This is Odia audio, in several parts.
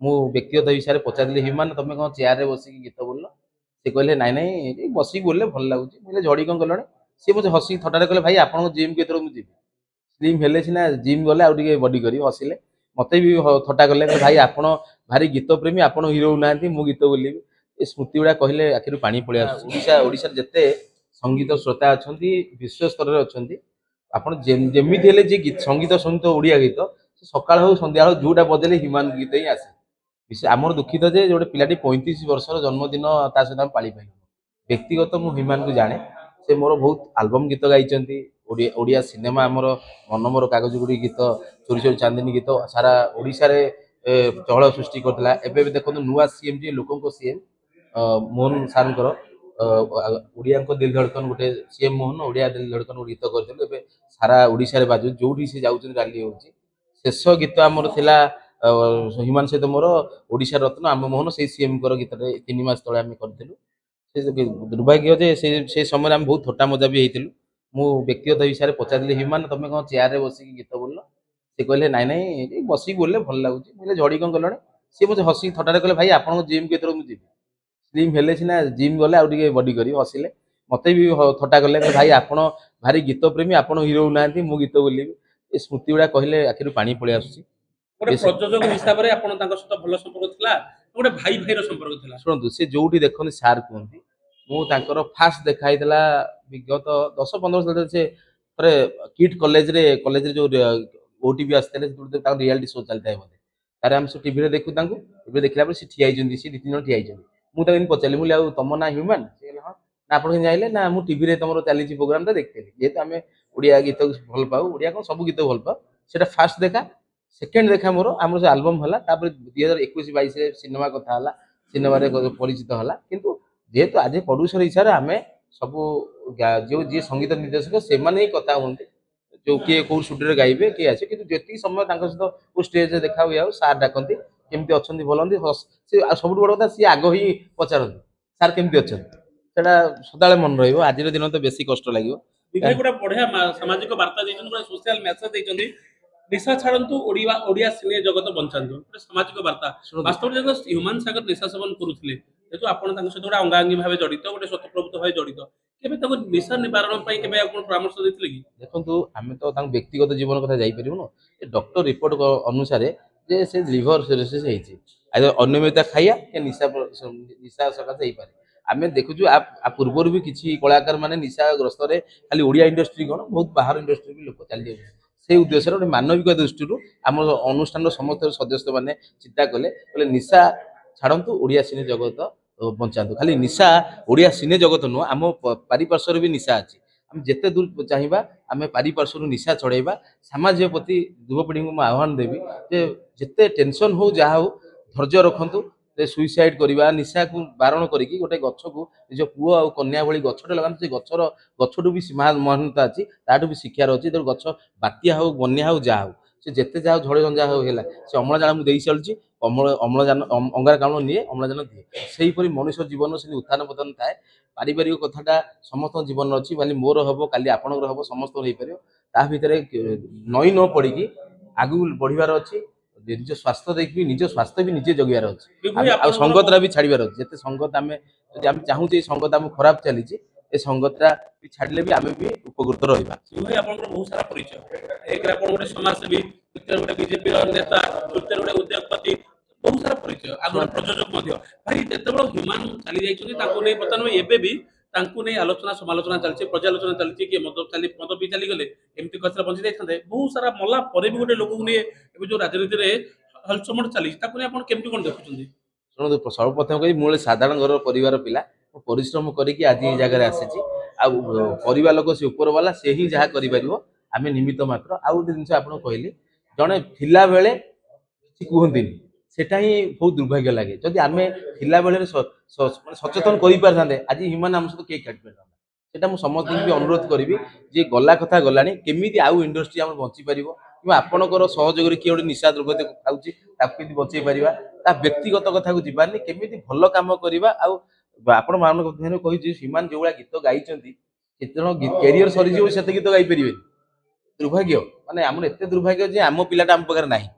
ମୁଁ ବ୍ୟକ୍ତିଗତ ବିଷୟରେ ପଚାରିଲି ହ୍ୟୁମାନ ତମେ କଣ ଚେୟାରରେ ବସିକି ଗୀତ ବୋଲ ସେ କହିଲେ ନାଇଁ ନାଇଁ ଏଇ ବସିକି ବୋଲିଲେ ଭଲ ଲାଗୁଛି ମୁଁ କହିଲେ ଝଡି କଣ କଲଣି ସିଏ ମତେ ହସିକି ଥଟାରେ କହିଲେ ଭାଇ ଆପଣଙ୍କ ଜିମ୍ କେତେବେଳେ ମୁଁ ଯିବି ସ୍ଲିମ୍ ହେଲେ ସିନା ଜିମ୍ ଗଲେ ଆଉ ଟିକେ ବଡି କରିବି ହସିଲେ ମତେ ବି ଥଟ୍ଟା କଲେ କହିଲେ, ଭାଇ ଆପଣ ଭାରି ଗୀତ ପ୍ରେମୀ ଆପଣ ହିରୋ ନାହାନ୍ତି ମୁଁ ଗୀତ ବୋଲିବି ଏ ସ୍ମୃତି ଗୁଡା କହିଲେ ଆଖିରୁ ପାଣି ପଳେଇ ଆସୁଛି ଓଡିଶାରେ ଯେତେ ସଙ୍ଗୀତ ଶ୍ରୋତା ଅଛନ୍ତି ବିଶ୍ୱ ସ୍ତରରେ ଅଛନ୍ତି ଆପଣ ଯେମିତି ହେଲେ ଯେ ସଙ୍ଗୀତ ସଙ୍ଗୀତ ଓଡିଆ ଗୀତ ସକାଳ ହଉ ସନ୍ଧ୍ୟା ହଉ ଯୋଉଟା ବଦେଇଲେ ହ୍ୟୁମାନ ଗୀତ ହିଁ ଆସେ ଆମର ଦୁଃଖିତ ଯେ ଗୋଟେ ପିଲାଟି 35 ବର୍ଷର ଜନ୍ମଦିନ ତା ସହିତ ଆମେ ପାଳି ପାଇଲୁ ବ୍ୟକ୍ତିଗତ ମୁଁ ହ୍ୟୁମାନଙ୍କୁ ଜାଣେ ସେ ମୋର ବହୁତ ଆଲବମ୍ ଗୀତ ଗାଇଛନ୍ତି ଓଡ଼ିଆ ସିନେମା ଆମର ମନମର କାଗଜ ଗୁଡ଼ି ଗୀତ ଚୋରି ଚୋରି ଚାନ୍ଦିନୀ ଗୀତ ସାରା ଓଡ଼ିଶାରେ ଚହଳ ସୃଷ୍ଟି କରିଥିଲା ଏବେ ବି ଦେଖନ୍ତୁ ନୂଆ ସିଏମ୍ ଯିଏ ଲୋକଙ୍କ ସିଏମ୍ ମୋହନ ସାରଙ୍କର ଓଡ଼ିଆଙ୍କ ଦିଲ ଧଡ଼କନ ଗୋଟେ ସିଏମ୍ ମୋହନ ଓଡ଼ିଆ ଦିଲ ଧଡ଼କନ ଗୋଟେ ଗୀତ କରିଥିଲୁ ଏବେ ସାରା ଓଡ଼ିଶାରେ ବାଜୁଛି ଯୋଉଠି ସେ ଯାଉଛନ୍ତି ରାଲି ହେଉଛି ଶେଷ ଗୀତ ଆମର ଥିଲା ହ୍ୟୁମାନ ସହିତ ମୋର ଓଡ଼ିଶା ରତ୍ନ ଆମ ମୋହନ ସେଇ ସିଏମ୍ଙ୍କର ଗୀତରେ 3 ମାସ ତଳେ ଆମେ କରିଥିଲୁ ସେ ଦୁର୍ଭାଗ୍ୟ ଯେ ସେ ସମୟରେ ଆମେ ବହୁତ ଥଟ୍ଟା ମଜା ବି ହେଇଥିଲୁ ମୁଁ ବ୍ୟକ୍ତିଗତ ବିଷୟରେ ପଚାରିଲି ହ୍ୟୁମାନ ତମେ କଣ ଚେୟାରରେ ବସିକି ଗୀତ ବୋଲ ସେ କହିଲେ ନାଇଁ ନାଇଁ ଏଇ ବସିକି ବୋଲିଲେ ଭଲ ଲାଗୁଛି ମୁଁ କହିଲେ ଝଡି କଣ କଲଣି ସିଏ ମତେ ହସିକି ଥଟାରେ କହିଲେ ଭାଇ ଆପଣଙ୍କ ଜିମ୍ କେତେବେଳେ ମୁଁ ଯିବି ସ୍ଲିମ୍ ହେଲେ ସିନା ଜିମ୍ ଗଲେ ଆଉ ଟିକେ ବଡି କରିବି ହସିଲେ ମତେ ବି ଥଟ୍ଟା କଲେ ଭାଇ ଆପଣ ଭାରି ଗୀତ ପ୍ରେମୀ ଆପଣ ହିରୋ ନାହାନ୍ତି ମୁଁ ଗୀତ ବୋଲିବି ଏ ସ୍ମୃତି ଗୁଡା କହିଲେ ଆଖିରୁ ପାଣି ପଳେଇ ଆସୁଛି ଗୋଟେ ପ୍ରଯୋଜକ ହିସାବରେ ଆପଣ ତାଙ୍କ ସହିତ ଭଲ ସମ୍ପର୍କ ଥିଲା ଗୋଟେ ଭାଇ ଭାଇର ସମ୍ପର୍କ ଥିଲା ଶୁଣନ୍ତୁ ସେ ଯୋଉଠି ଦେଖନ୍ତି ସାର୍ କୁହନ୍ତି ମୁଁ ତାଙ୍କର ଫାଷ୍ଟ ଦେଖା ହେଇଥିଲା ବିଗତ 10-15 ବର୍ଷ ସେ ଥରେ କିଟ୍ କଲେଜରେ ଯୋଉ ଓଟିଭି ଆସିଥିଲେ ତାଙ୍କ ରିଆଲିଟି ଶୋ ଚାଲିଥାଏ ବୋଧେ ତାରେ ଆମେ ସବୁ ଟିଭିରେ ଦେଖୁ ତାଙ୍କୁ ଏବେ ଦେଖିଲା ପରେ ସେ ଠିଆ ହେଇଛନ୍ତି ସେ 2-3 ଜଣ ଠିଆ ହେଇଛନ୍ତି ମୁଁ ତାକୁ ଏମିତି ପଚାରିଲି ମୁଁ ଆଉ ତମ ନାଁ ହ୍ୟୁମାନ ସେ କହିଲେ ହଁ ନା ଆପଣ କେମିତି ଜାଣିଲେ ନା ମୁଁ ଟିଭିରେ ତମର ଚାଲିଛି ପ୍ରୋଗ୍ରାମଟା ଦେଖିଥିଲି ଯେହେତୁ ଆମେ ଓଡ଼ିଆ ଗୀତ ଭଲ ପାଉ ଓଡ଼ିଆ କଣ ସବୁ ଗୀତ ଭଲ ପାଉ ସେଟା ଫାଷ୍ଟ ଦେଖା ସେକେଣ୍ଡ ଦେଖା ମୋର ଆମର ସେ ଆଲବମ୍ ହେଲା ତାପରେ 2021-22ରେ ସିନେମା କଥା ହେଲା ସିନେମାରେ ପରିଚିତ ହେଲା କିନ୍ତୁ ଯେହେତୁ ଆଜି ପ୍ରଡ୍ୟୁସର ହିସାବରେ ଆମେ ସବୁ ଯୋଉ ଯିଏ ସଙ୍ଗୀତ ନିର୍ଦ୍ଦେଶକ ସେମାନେ ହିଁ କଥା ହୁଅନ୍ତି ଯୋଉ କିଏ କୋଉ ଷ୍ଟୁଡିଓରେ ଗାଇବେ କିଏ ଆସିବେ କିନ୍ତୁ ଯେତିକି ସମୟ ତାଙ୍କ ସହିତ କୋଉ ଷ୍ଟେଜରେ ଦେଖା ହୁଏ ଆଉ ସାର୍ ଡାକନ୍ତି କେମିତି ଅଛନ୍ତି ଭଲନ୍ତି ସେ ଆଉ ସବୁଠୁ ବଡ କଥା ସିଏ ଆଗ ହିଁ ପଚାରନ୍ତି ସାର୍ କେମିତି ଅଛନ୍ତି ସେଟା ସଦାବେଳେ ମନେ ରହିବ ଆଜିର ଦିନ ତ ବେଶୀ କଷ୍ଟ ଲାଗିବ ଗୋଟେ ବଢିଆ ସାମାଜିକ ବାର୍ତ୍ତା ଦେଇଛନ୍ତି ଗୋଟେ ସୋସିଆଲ ମେସେଜ ଦେଇଛନ୍ତି ନିଶା ଛାଡନ୍ତୁ ଓଡିଆ ସିନେ ଜଗତ ବଞ୍ଚାନ୍ତୁ ଗୋଟେ ସାମାଜିକ ବାର୍ତ୍ତା ବାସ୍ତବରେ ଯେତେବେଳେ ହ୍ୟୁମାନ ସାଗର ନିଶା ସେବନ କରୁଥିଲେ ଯେହେତୁ ଆପଣ ତାଙ୍କ ସହିତ ଗୋଟେ ଅଙ୍ଗାଙ୍ଗୀ ଭାବେ ଜଡିତ ଗୋଟେ ସ୍ୱତଃପ୍ରବୃତ୍ତ ଭାବେ ଜଡିତ କେବେ ତାଙ୍କୁ ନିଶା ନିବାରଣ ପାଇଁ କେବେ ଆପଣ ପରାମର୍ଶ ଦେଇଥିଲେ କି ଦେଖନ୍ତୁ ଆମେ ତ ତାଙ୍କ ବ୍ୟକ୍ତିଗତ ଜୀବନ କଥା ଯାଇପାରିବୁନୁ ଏ ଡକ୍ଟର ରିପୋର୍ଟ ଅନୁସାରେ ଯେ ସେ ଲିଭର ସିରୋସିସ୍ ହେଇଛି ଅନିୟମିତା ଖାଇବା ନିଶା ସକାଶେ ହେଇପାରେ ଆମେ ଦେଖୁଛୁ ପୂର୍ବରୁ ବି କିଛି କଳାକାର ମାନେ ନିଶାଗ୍ରସ୍ତରେ ଖାଲି ଓଡ଼ିଆ ଇଣ୍ଡଷ୍ଟ୍ରି କଣ ବହୁତ ବାହାର ଇଣ୍ଡଷ୍ଟ୍ରି ବି ଲୋକ ଚାଲି ଯାଉଛନ୍ତି ସେଇ ଉଦ୍ଦେଶ୍ୟରେ ଗୋଟେ ମାନବିକ ଦୃଷ୍ଟିରୁ ଆମ ଅନୁଷ୍ଠାନର ସମସ୍ତ ସଦସ୍ୟ ମାନେ ଚିନ୍ତା କଲେ ନିଶା ଛାଡ଼ନ୍ତୁ ଓଡ଼ିଆ ସିନେ ଜଗତ ବଞ୍ଚାନ୍ତୁ ଖାଲି ନିଶା ଓଡ଼ିଆ ସିନେ ଜଗତ ନୁହଁ ଆମ ପାରିପାର୍ଶ୍ୱରେ ବି ନିଶା ଅଛି ଆମେ ଯେତେ ଦୂର ଚାହିଁବା ଆମେ ପାରିପାର୍ଶ୍ୱରୁ ନିଶା ଛଡ଼େଇବା ସମାଜ ପ୍ରତି ଯୁବପିଢ଼ିଙ୍କୁ ମୁଁ ଆହ୍ୱାନ ଦେବି ଯେ ଯେତେ ଟେନସନ୍ ହଉ ଯାହା ହଉ ଧୈର୍ଯ୍ୟ ରଖନ୍ତୁ ଯେ ସୁଇସାଇଡ୍ କରିବା ନିଶାକୁ ବାରଣ କରିକି ଗୋଟେ ଗଛକୁ ନିଜ ପୁଅ ଆଉ କନ୍ୟା ଭଳି ଗଛଟେ ଲଗାନ୍ତୁ ସେ ଗଛଠୁ ବି ମହାନତା ଅଛି ତାଠୁ ବି ଶିକ୍ଷାର ଅଛି ତେଣୁ ଗଛ ବାତ୍ୟା ହଉ ବନ୍ୟା ହଉ ଯାହା ହଉ ସେ ଯେତେ ଯାହା ଝଡ଼ ଝଞ୍ଜା ହଉ ହେଲା ସେ ଅମ୍ଳଜାନ ମୁଁ ଦେଇ ଚାଲୁଛି ଅମ୍ଳଜାନ ଅଙ୍ଗାରକାମ୍ଳ ନିଏ ଅମ୍ଳଜାନ ଦିଏ ସେହିପରି ମଣିଷ ଜୀବନ ସେମିତି ଉତ୍ଥାନ ପତନ ଥାଏ ପାରିବାରିକ କଥାଟା ସମସ୍ତଙ୍କ ଜୀବନରେ ଅଛି କାଲି ମୋର ହବ କାଲି ଆପଣଙ୍କର ହବ ସମସ୍ତଙ୍କର ହେଇପାରିବ ତା ଭିତରେ ନଈ ନ ପଡ଼ିକି ଆଗକୁ ବଢ଼ିବାର ଅଛି ନିଜ ସ୍ୱାସ୍ଥ୍ୟ ଦେଖିବି ନିଜ ସ୍ୱାସ୍ଥ୍ୟ ବି ନିଜେ ଜଗିବାର ଅଛି ଆଉ ସଙ୍ଗତଟା ବି ଛାଡ଼ିବାର ଅଛି ଯେତେ ସଙ୍ଗତ ଆମେ ଯଦି ଆମେ ଚାହୁଁଛେ ଏଇ ସଙ୍ଗତ ଆମକୁ ଖରାପ ଚାଲିଛି ଏ ସଙ୍ଗତଟା ବି ଛାଡ଼ିଲେ ବି ଆମେ ବି ଉପକୃତ ରହିବା ଆପଣଙ୍କର ବହୁତ ସାରା ପରିଚୟ ଏକରେ ଆପଣ ଗୋଟେ ସମାଜସେବୀ ଦ୍ୱିତୀୟରେ ଗୋଟେ ବିଜେପିର ନେତା ତୃତୀୟରେ ଗୋଟେ ଉଦ୍ୟୋଗପତି ବହୁତ ସାରା ପରିଚୟ ଆଉ ଗୋଟେ ପ୍ରଯୋଜକ ମଧ୍ୟ ଭାଇ ଯେତେବେଳେ ହ୍ୟୁମାନ ଚାଲି ଯାଇଛନ୍ତି ତାଙ୍କୁ ନେଇ ବର୍ତ୍ତମାନ ଏବେ ବି ତାଙ୍କୁ ନେଇ ଆଲୋଚନା ସମାଲୋଚନା ଚାଲିଛି ପର୍ଯ୍ୟାଲୋଚନା ଚାଲିଛି କି ମଦ ବି ଚାଲିଗଲେ ଏମିତି କଥା ବଞ୍ଚି ଯାଇଥାନ୍ତେ ବହୁତ ସାରା ମଲା ପରେ ବି ଗୋଟେ ଲୋକକୁ ନେଇ ଏବେ ଯୋଉ ରାଜନୀତିରେ ହଲଚମଟ ଚାଲିଛି ତାକୁ ନେଇ ଆପଣ କେମିତି କଣ ଦେଖୁଛନ୍ତି ଶୁଣନ୍ତୁ ସର୍ବପ୍ରଥମ କହି ମୁଁ ସାଧାରଣ ଘରର ପରିବାର ପିଲା ମୁଁ ପରିଶ୍ରମ କରିକି ଆଜି ଏଇ ଜାଗାରେ ଆସିଛି ଆଉ ପରିବାର ଲୋକ ସେ ଉପର ବାଲା ସେ ହିଁ ଯାହା କରିପାରିବ ଆମେ ନିମିତ୍ତ ମାତ୍ର ଆଉ ଗୋଟେ ଜିନିଷ ଆପଣ କହିଲି ଜଣେ ଥିଲାବେଳେ କିଛି କୁହନ୍ତିନି ସେଟା ହିଁ ବହୁତ ଦୁର୍ଭାଗ୍ୟ ଲାଗେ ଯଦି ଆମେ ଥିଲାବେଳେ ସଚେତନ କରିପାରିଥାନ୍ତେ ଆଜି ହ୍ୟୁମାନ ଆମ ସହିତ କେହି କାଟି ପାରିଥାନ୍ତା ସେଟା ମୁଁ ସମସ୍ତଙ୍କୁ ବି ଅନୁରୋଧ କରିବି ଯେ ଗଲା କଥା ଗଲାଣି କେମିତି ଆଉ ଇଣ୍ଡଷ୍ଟ୍ରି ଆମର ବଞ୍ଚିପାରିବ କିମ୍ବା ଆପଣଙ୍କର ସହଯୋଗରେ କିଏ ଗୋଟେ ନିଶା ଦ୍ରବ୍ୟ ଖାଉଛି ତାକୁ କେମିତି ବଞ୍ଚେଇ ପାରିବା ତା ବ୍ୟକ୍ତିଗତ କଥାକୁ ଯିବାନି କେମିତି ଭଲ କାମ କରିବା ଆଉ ଆପଣ ମାନଙ୍କ ମଧ୍ୟରେ କହିଛି ହ୍ୟୁମାନ ଯୋଉଭଳିଆ ଗୀତ ଗାଇଛନ୍ତି କେତେ ଜଣ କ୍ୟାରିୟର ସରିଯିବ ସେତେ ଗୀତ ଗାଇପାରିବେନି ଦୁର୍ଭାଗ୍ୟ ମାନେ ଆମର ଏତେ ଦୁର୍ଭାଗ୍ୟ ଯେ ଆମ ପିଲାଟା ଆମ ପାଖରେ ନାହିଁ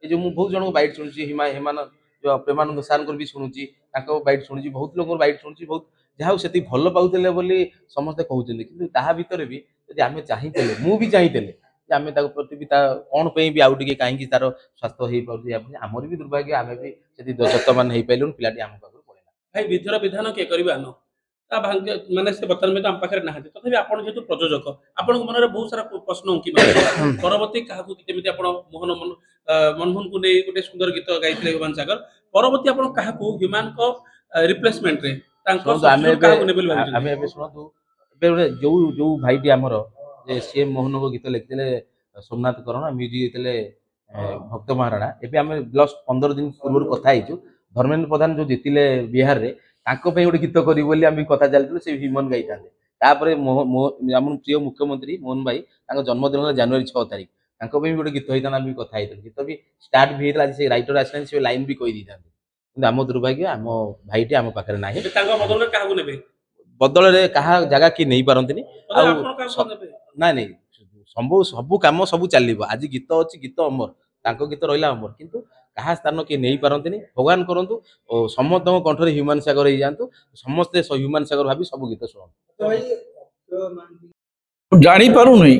ଏ ଯୋଉ ମୁଁ ବହୁତ ଜଣଙ୍କୁ ବାଇଟ୍ ଶୁଣୁଛି ହ୍ୟୁମାନ जो प्रेमानंद सार भी शुणुची बैट शुणुची बहुत लोग बैट शुणुची बहुत जहाँ से भल पाते बोली समस्ते कहते कि भितर भी जब आम चाहिए मुझे चाहिए आम प्रति भी कौन भी आउ टे कहीं तार स्वास्थ्य हो पार्टी आमर भी दुर्भाग्य आम भी जतमान हो पाइलुन पिलाटी आम पाखु पड़ेगा भाई विधिर विधान किए करवा न ता भाग्य माने से बर्तमान में तो आम पाखे ना तथापि आपण जेहेतु प्रयोजक आपण मन में बहुत सारा प्रश्न उंकी परवर्ती क्या जमी आप मनमोहन को नहीं गोटे सुंदर गीत गाई ह्यूमान सागर परवर्ती आप क्या ह्यूमान को रिप्लेसमेंट रे शुणु जो जो भाईटी आमर सी मोहन को गीत लिखते सोमनाथ करण म्यूजिक देते भक्त महाराणा एवं आम जस्ट 15 दिन पूर्व कथा धर्मेन्द्र प्रधान जो जीतिले बिहार रे गोटे गीत करी आम कथा चलती से ह्यूमन गाई था आम प्रिय मुख्यमंत्री मोहन भाई जन्मदिन जनवरी 6 तारीख गोटे गीत होता आम कथा गीत भी स्टार्ट भी होता से राइटर आसला से लाइन भी कही था आम दुर्भाग्य आम भाईटी आम पाखे ना बदल क्या जगह किए नहीं पारती ना नहीं सब सब कम सब चलो आज गीत अच्छी गीत अमर गीत रहा अमर किंतु क्या स्थान किए नहीं पारती भगवान करूँ और समस्त कंठरे ह्यूमान सागर हो जातु समस्ते ह्यूमान सागर भावी सब गीत शुणु जानी पारुनी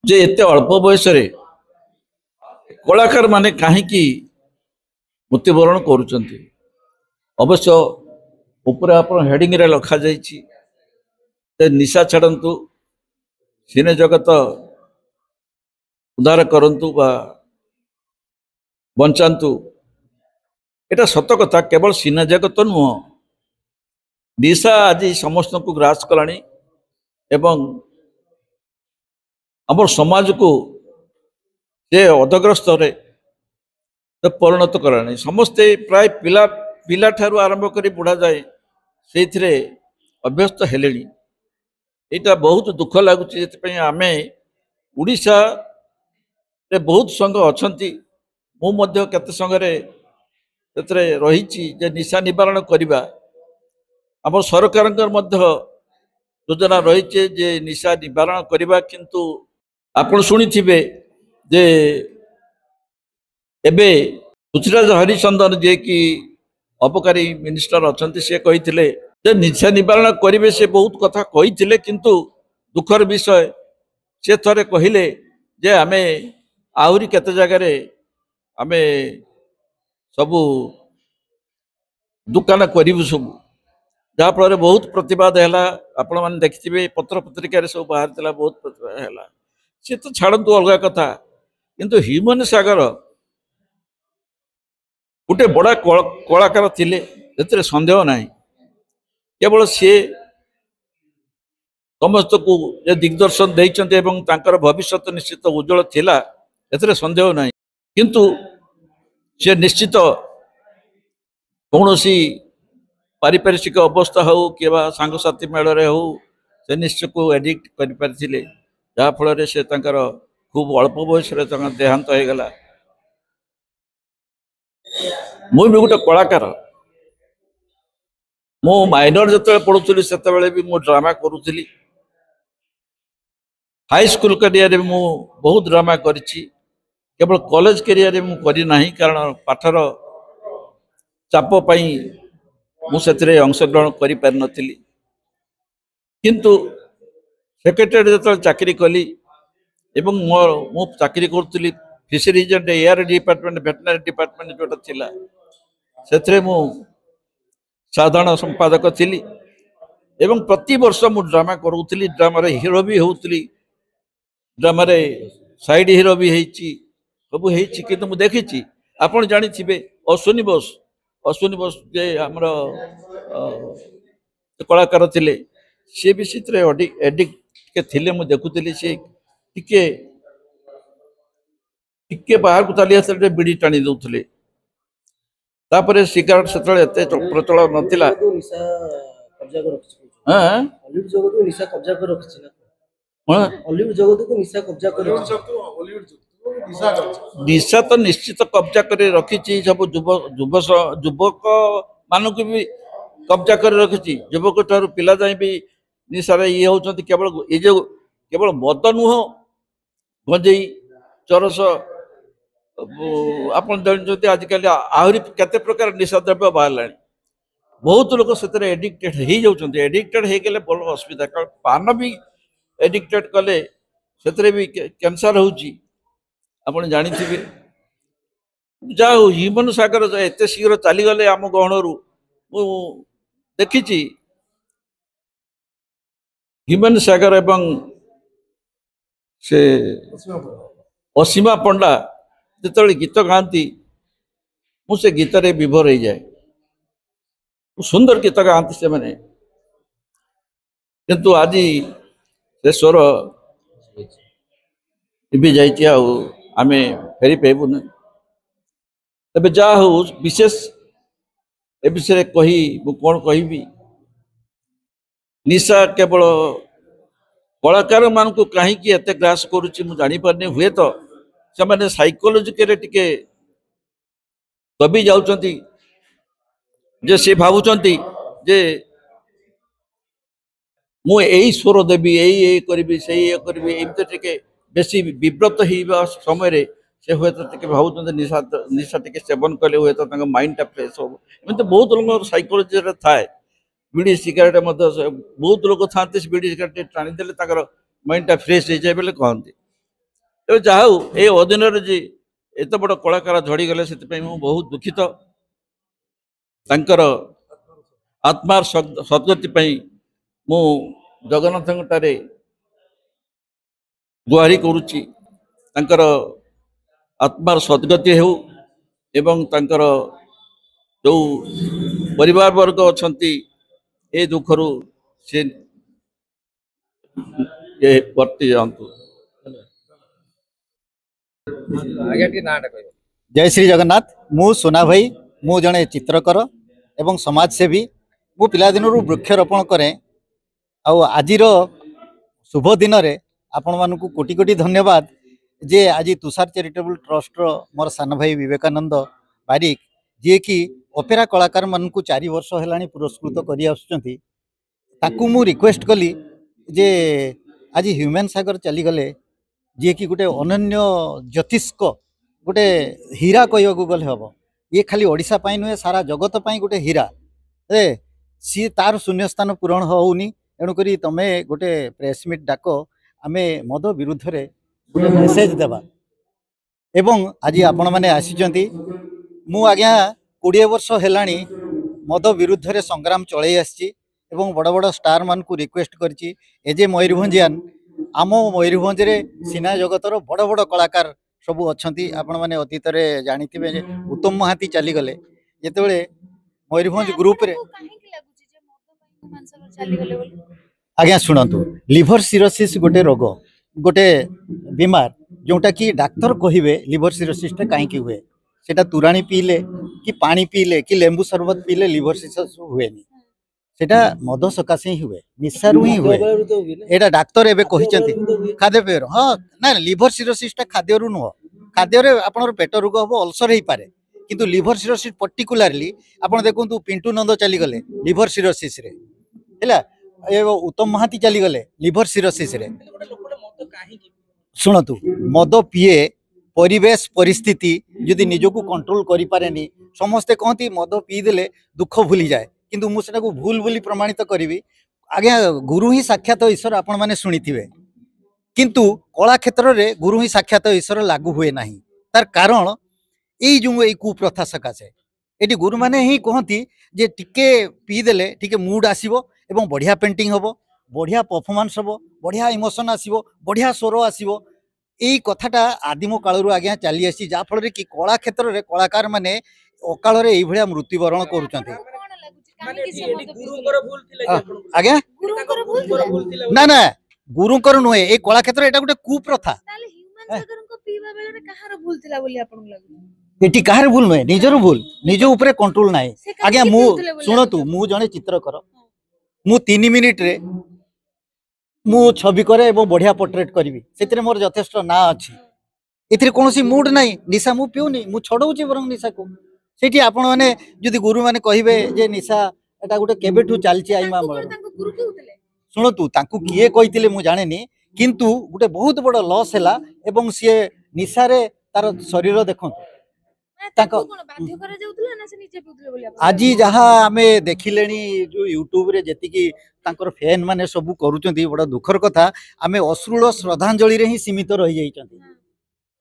जे एते अल्प बयस कलाकार माने कहीं मृत्युवरण करुँच अवश्य ऊपर आप हेडिंग रे लखा जाइए निशा छाड़ू सिने जगत उद्धार करंतु बा बंचातु एटा सत कथा केवल सिने जगत नुह निशा आज समस्त को ग्रास कलानी एवं आम समाज को जे अधग्रस्त परिणत कलानी समस्ते प्राय पिला पिला ठारू आरंभ कर बुढ़ा जाए से अभ्यस्त हेले यहाँ बहुत दुख लगुच आम उड़ीसा रे बहुत संघ अच्छा मुझे केते संघरे रही निशा निवारण करवा आम सरकार योजना रही जे निशा निवारण करवा किंतु आपण शुणी जे एबे पृथ्वीराज हरिचंदन जे कि अबकारी मिनिस्टर अच्छा सी कही निशा निवारण करेंगे से बहुत कथा कही किंतु दुखर विषय से थे कहले जे आमे आहरी केते जगार आमे सबू दुकान करूँ सब जहाँफल बहुत प्रतिवाद है आपण मैंने देखिए पत्र पत्रिकार सब बाहर बहुत प्रतिवाद है सी तो छाड़ू अलग कथा किंतु ह्यूमन सागर गोटे बड़ा कलाकार थिले सन्देह ना केवल सी समस्त को दिग्दर्शन देते भविष्य निश्चित उज्जवल थिला एथरे सन्देह ना किंतु सी निश्चित कौन सी पारिपार्श्विक अवस्था हो कि सांगसाथी मेल हो से निश्चय को एडिक्ट कर जहाँफल से खूब अल्प बयस देहांत हो गला मु भी गोटे कलाकार मो माइनर जो पढ़ुली से भी मु ड्रामा करुली हाई स्कूल करियर मु बहुत ड्रामा करी केवल कॉलेज करियर मु करना कारण पाठर चाप मुझे अंशग्रहण कर पारि नथिली किंतु सेक्रेटरी जो चाकरी कली एवं मो चाकरी करुली fisheries and air department veterinary department जोटा थिला से मु साधारण संपादक थी एवं प्रति वर्ष मु ड्रामा करूली ड्रामा हीरो भी होती ड्रामा साइड हीरो भी होती सब हो देखी आपड़ जानी अश्विनी बोस जे आमर कलाकार थिले सी भी से एडिक्ट थे मुझे देखुली सी टिके टिके बाहर को चली आसते बिड़ी टाणी दौले तापर सिगारेट से प्रचल नाला निशा तो निश्चित कब्जा कर रखी सब युवक मान भी कब्जा कर रखी युवक ठार पिला जाए भी निशार ये होती केवल ये जो केवल मद नुह गंजेई चरस ଆପଣ ଜାଣିଛନ୍ତି ଆଜିକାଲି ଆହୁରି କେତେ ପ୍ରକାର ନିଶା ଦ୍ରବ୍ୟ ବାହାରିଲାଣି। ବହୁତ ଲୋକ ସେଥିରେ ଏଡିକ୍ଟେଡ୍ ହେଇଯାଉଛନ୍ତି। ଏଡିକ୍ଟେଡ୍ ହେଇଗଲେ ବଡ଼ ଅସୁବିଧା, କାରଣ ପାନ ବି ଏଡିକ୍ଟେଡ୍ କଲେ ସେଥିରେ ବି କ୍ୟାନ୍ସର ହେଉଛି ଆପଣ ଜାଣିଥିବେ। ଯାହା ହଉ ହ୍ୟୁମାନ ସାଗର ଏତେ ଶୀଘ୍ର ଚାଲିଗଲେ ଆମ ଗହଣରୁ। ମୁଁ ଦେଖିଛି ହ୍ୟୁମାନ ସାଗର ଏବଂ ସେ ଅସୀମା ପଣ୍ଡା ଯେତେବେଳେ ଗୀତ ଗାଆନ୍ତି ମୁଁ ସେ ଗୀତରେ ବିଭୋର ହେଇଯାଏ। ସୁନ୍ଦର ଗୀତ ଗାଆନ୍ତି ସେମାନେ, କିନ୍ତୁ ଆଜି ସେ ସ୍ୱର ଏବେ ଯାଇଛି, ଆଉ ଆମେ ଫେରି ପାଇବୁନି। ତେବେ ଯାହା ହଉ ବିଶେଷ ଏ ବିଷୟରେ କହି ମୁଁ କ'ଣ କହିବି। ନିଶା କେବଳ କଳାକାର ମାନଙ୍କୁ କାହିଁକି ଏତେ ଗ୍ରାସ କରୁଛି ମୁଁ ଜାଣିପାରୁନି। ହୁଏତ ସେମାନେ ସାଇକୋଲୋଜିକାଲି ଟିକେ ଦବି ଯାଉଛନ୍ତି, ଯେ ସେ ଭାବୁଛନ୍ତି ଯେ ମୁଁ ଏଇ ସ୍ୱର ଦେବି, ଏଇ କରିବି, ସେଇ କରିବି, ଏମିତି ଟିକେ ବେଶୀ ବିବ୍ରତ ହେଇବା ସମୟରେ ସେ ହୁଏତ ଟିକେ ଭାବୁଛନ୍ତି ନିଶା ଟିକେ ସେବନ କଲେ ହୁଏତ ତାଙ୍କ ମାଇଣ୍ଡଟା ଫ୍ରେଶ ହବ। ଏମିତି ବହୁତ ଲୋକଙ୍କର ସାଇକୋଲୋଜିରେ ଥାଏ। ବିଡ଼ି ସିଗାରେଟ ମଧ୍ୟ ବହୁତ ଲୋକ ଥାନ୍ତି, ସେ ବିଡ଼ି ସିଗାରେଟ ଟାଣିଦେଲେ ତାଙ୍କର ମାଇଣ୍ଡଟା ଫ୍ରେଶ ହେଇଯାଏ ବୋଲି କହନ୍ତି। ତେବେ ଯାହା ହଉ ଏ ଅଦିନରେ ଯେ ଏତେ ବଡ଼ କଳାକାର ଝଡ଼ିଗଲେ ସେଥିପାଇଁ ମୁଁ ବହୁତ ଦୁଃଖିତ। ତାଙ୍କର ଆତ୍ମାର ସଦ୍ଗତି ପାଇଁ ମୁଁ ଜଗନ୍ନାଥଙ୍କ ଠାରେ ଗୁହାରି କରୁଛି, ତାଙ୍କର ଆତ୍ମାର ସଦ୍ଗତି ହେଉ ଏବଂ ତାଙ୍କର ଯେଉଁ ପରିବାର ବର୍ଗ ଅଛନ୍ତି ଏ ଦୁଃଖରୁ ସେ ବର୍ତ୍ତି ଯାଆନ୍ତୁ। जय श्री जगन्नाथ। मु सोना भाई, मु जड़े चित्रकर एवं समाजसेवी। मु पिलादिनरू वृक्षरोपण करें। आजिर शुभ दिन में आपण मानक कोटि कोटि धन्यवाद जे आज तुषार चैरिटेबल ट्रस्ट मोर सान भाई विवेकानंद बारिक जी कि ओपेरा कलाकार मानक 4 वर्ष है पुरस्कृत कर रिक्वेस्ट कली जे आज ह्यूमन सागर चलीगले जी कि गोटे अनन्य ज्योतिष्क गोटे हीरा कहू गले हम। ये खाली ओडिशा पाई नुहे, सारा जगत पाई गोटे हीरा। सी तार शून्य स्थान पूरण होनी। तेणुक तुम गोटे प्रेस मीट डाक, आमे मद विरुद्ध रे गोटे मेसेज देवा। एवं आज आपण मैंने आसी मु आज्ञा 20 वर्ष हेलाणी मद विरुद्ध रे संग्राम चलई आसी एवं बड़ बड़ स्टार मान को रिक्वेस्ट करची एजे मयूरभंजियान आम मयूरभंज रे सिना जगतर बड़ बड़ कलाकार सबू अच्छा। आपण मैंने अतीत में जानी उत्तम महांती चलीगले जिते मयूरभंज ग्रुप रे आज्ञा शुणु। लिभर सिरोसिस गोटे रोग, गोटे बीमार जोटा कि डाक्तर कहे लिभर सिरोसिसटा कहीं हुए, सेटा तुराणी पीले कि पानी पीले कि लेंबू शरबत पीले लिभर सिरोसिस हुए नहीं, सेटा मद सकाशे ही हुए, निशारू ही हुए। एटा डाक्तर एबे कहिसंती खाद्य पेय। हाँ ना, लिभर सिरोसिसटा खाद्य रु नुह, खाद्य रे आपनर पेट रोग हो, अल्सर ही पारे, किंतु लिभर सिरोसिस पर्टिकुलारली आपण देखंतु पिंटू नंद चली गले लिभर सिरोसिस रे हैला, ए उत्तम महांती चली गले लिभर सिरोसिस रे। शुणतु, मद पिए परिवेश परिस्थिति जदि निजको कंट्रोल करि पारेनी, समस्ते कहती मद पी देले दुख भूली जाए, किंतु मु सेटा को भूल बोली प्रमाणित करिवि। आज्ञा गुरु ही साक्षात ईश्वर आपण माने सुनिथिबे, किंतु कला क्षेत्र रे गुरु ही साक्षात ईश्वर लागू हुए नाही। तार कारण एई जो एई कुप्रथा सकाशे एटी गुरु माने ही कहती जे टिके पी देले टिके मूड आसीबो एवं बढ़िया पेंटिंग हबो, बढ़िया परफॉर्मेंस हबो, बढ़िया इमोशन आसीबो, बढ़िया स्वर आसीबो। एई कथाटा आदिम कालरू आज्ञा चली आसी, जा फल कि कला क्षेत्र रे कलाकार माने अकाल रे एई भलिया मृत्युवरण करूचंती। आज्ञा ना ना गुरुकर नुहे, ए कला क्षेत्र एटा गोटे कुप्रथा। एटी काहर भूल नुहे, निजर भूल, निज ऊपर कंट्रोल नाही। आज्ञा मु सुनतु, मु जने चित्रकर, मु 3 मिनिट रे मु छवि करे एवं बढ़िया पोर्ट्रेट करी, से मोर यथेष्ट ना अच्छी। एथिरे कोनोसी मूड नाही, निशा मु पिउनी, मु छडौची बरং निशा को। सेठी आपण माने जदि गुरु माने कहिबे जे निशा एटा गोटे केबेठू चलची आइमा मळ। शुणतु, तांकु किए कहितिले मु जानेनी, किंतु गोटे बहुत बड़ लॉस हैला एवं सी निशा रे ତାର ଶରୀର ଦେଖନ୍ତୁ। ମାନେ ତାଙ୍କ ତାଙ୍କୁ କଣ ବାଧ୍ୟ କରାଯାଉଥିଲା ନା ସେ ନିଜେ ପିଉଥିଲେ ବୋଲି ଆପଣ ଆଜି ଯାହା ଆମେ ଦେଖିଲେଣି ଯୋଉ ୟୁଟ୍ୟୁବରେ ଯେତିକି ତାଙ୍କର ଫ୍ୟାନ୍ ମାନେ ସବୁ କରୁଛନ୍ତି, ବଡ ଦୁଃଖର କଥା ଆମେ ଅଶ୍ରୁଳ ଶ୍ରଦ୍ଧାଞ୍ଜଳିରେ ହିଁ ସୀମିତ ରହିଯାଇଛନ୍ତି।